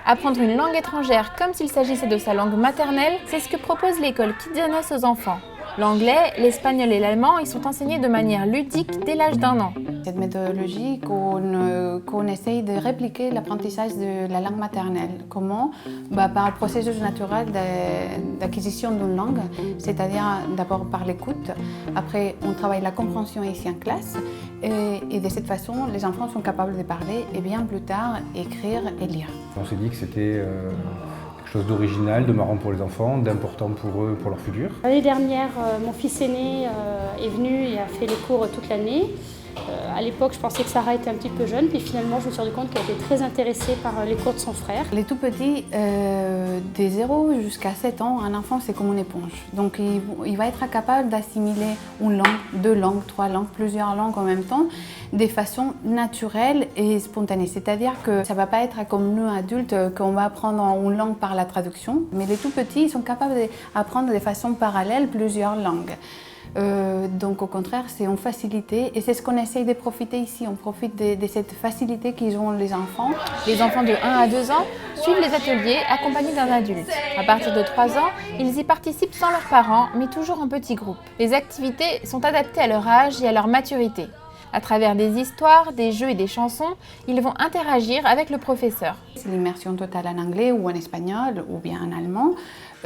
Apprendre une langue étrangère comme s'il s'agissait de sa langue maternelle, c'est ce que propose l'école Kidzanos aux enfants. L'anglais, l'espagnol et l'allemand y sont enseignés de manière ludique dès l'âge d'1 an. Cette méthodologie qu'on essaye de répliquer l'apprentissage de la langue maternelle. Comment? Par le processus naturel d'acquisition d'une langue, c'est-à-dire d'abord par l'écoute, après on travaille la compréhension ici en classe, et de cette façon les enfants sont capables de parler et bien plus tard écrire et lire. On s'est dit que c'était quelque chose d'original, de marrant pour les enfants, d'important pour eux, pour leur futur. L'année dernière, mon fils aîné est venu et a fait les cours toute l'année. À l'époque, je pensais que Sarah était un petit peu jeune, puis finalement, je me suis rendu compte qu'elle était très intéressée par les cours de son frère. Les tout petits, de 0 jusqu'à 7 ans, un enfant, c'est comme une éponge. Donc, il va être capable d'assimiler une langue, 2 langues, 3 langues, plusieurs langues en même temps, de façon naturelle et spontanée. C'est-à-dire que ça ne va pas être comme nous, adultes, qu'on va apprendre une langue par la traduction, mais les tout petits, ils sont capables d'apprendre de façon parallèle plusieurs langues. Donc au contraire, c'est une facilité et c'est ce qu'on essaye de profiter ici. On profite de cette facilité qu'ils ont les enfants. Les enfants de 1 à 2 ans suivent les ateliers accompagnés d'un adulte. À partir de 3 ans, ils y participent sans leurs parents, mais toujours en petits groupes. Les activités sont adaptées à leur âge et à leur maturité. À travers des histoires, des jeux et des chansons, ils vont interagir avec le professeur. C'est l'immersion totale en anglais ou en espagnol ou bien en allemand.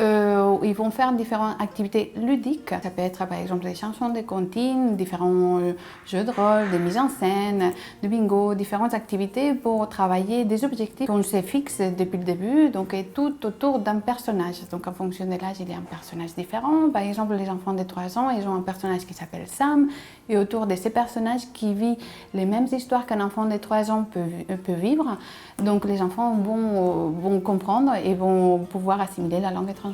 Ils vont faire différentes activités ludiques. Ça peut être par exemple des chansons, des comptines, différents jeux de rôle, des mises en scène, du bingo, différentes activités pour travailler des objectifs qu'on se fixe depuis le début, donc tout autour d'un personnage. Donc en fonction de l'âge, il y a un personnage différent. Par exemple, les enfants de 3 ans, ils ont un personnage qui s'appelle Sam, et autour de ces personnages qui vivent les mêmes histoires qu'un enfant de 3 ans peut vivre. Donc les enfants vont comprendre et vont pouvoir assimiler la langue étrangère.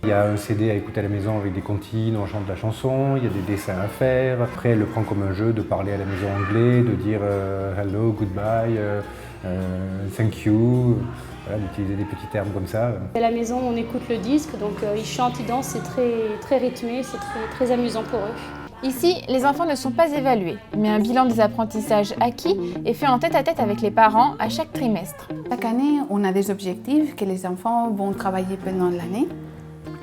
Il y a un CD à écouter à la maison avec des comptines, on chante la chanson, il y a des dessins à faire. Après, elle le prend comme un jeu de parler à la maison anglais, de dire hello, goodbye, thank you, voilà, d'utiliser des petits termes comme ça. À la maison, on écoute le disque, donc ils chantent, ils dansent, c'est très rythmé, c'est très amusant pour eux. Ici, les enfants ne sont pas évalués, mais un bilan des apprentissages acquis est fait en tête-à-tête avec les parents à chaque trimestre. Chaque année, on a des objectifs que les enfants vont travailler pendant l'année.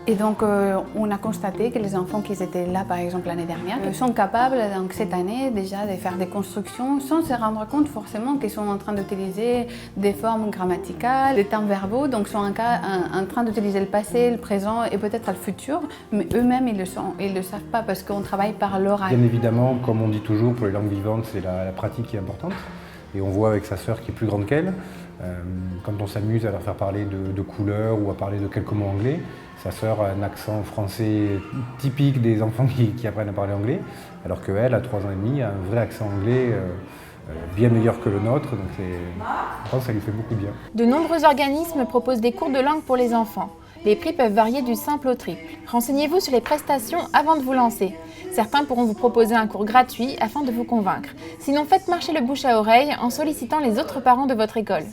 Et donc, on a constaté que les enfants qui étaient là, par exemple, l'année dernière, sont capables, donc, cette année, déjà de faire des constructions sans se rendre compte forcément qu'ils sont en train d'utiliser des formes grammaticales, des temps verbaux, donc sont en train d'utiliser le passé, le présent et peut-être le futur, mais eux-mêmes, ils le savent pas parce qu'on travaille par l'oral. Bien évidemment, comme on dit toujours, pour les langues vivantes, c'est la pratique qui est importante. Et on voit avec sa sœur qui est plus grande qu'elle, quand on s'amuse à leur faire parler de couleurs ou à parler de quelques mots anglais, sa sœur a un accent français typique des enfants qui apprennent à parler anglais, alors qu'elle, à 3 ans et demi, a un vrai accent anglais bien meilleur que le nôtre, donc je pense que ça lui fait beaucoup de bien. De nombreux organismes proposent des cours de langue pour les enfants. Les prix peuvent varier du simple au triple. Renseignez-vous sur les prestations avant de vous lancer. Certains pourront vous proposer un cours gratuit afin de vous convaincre. Sinon, faites marcher le bouche à oreille en sollicitant les autres parents de votre école.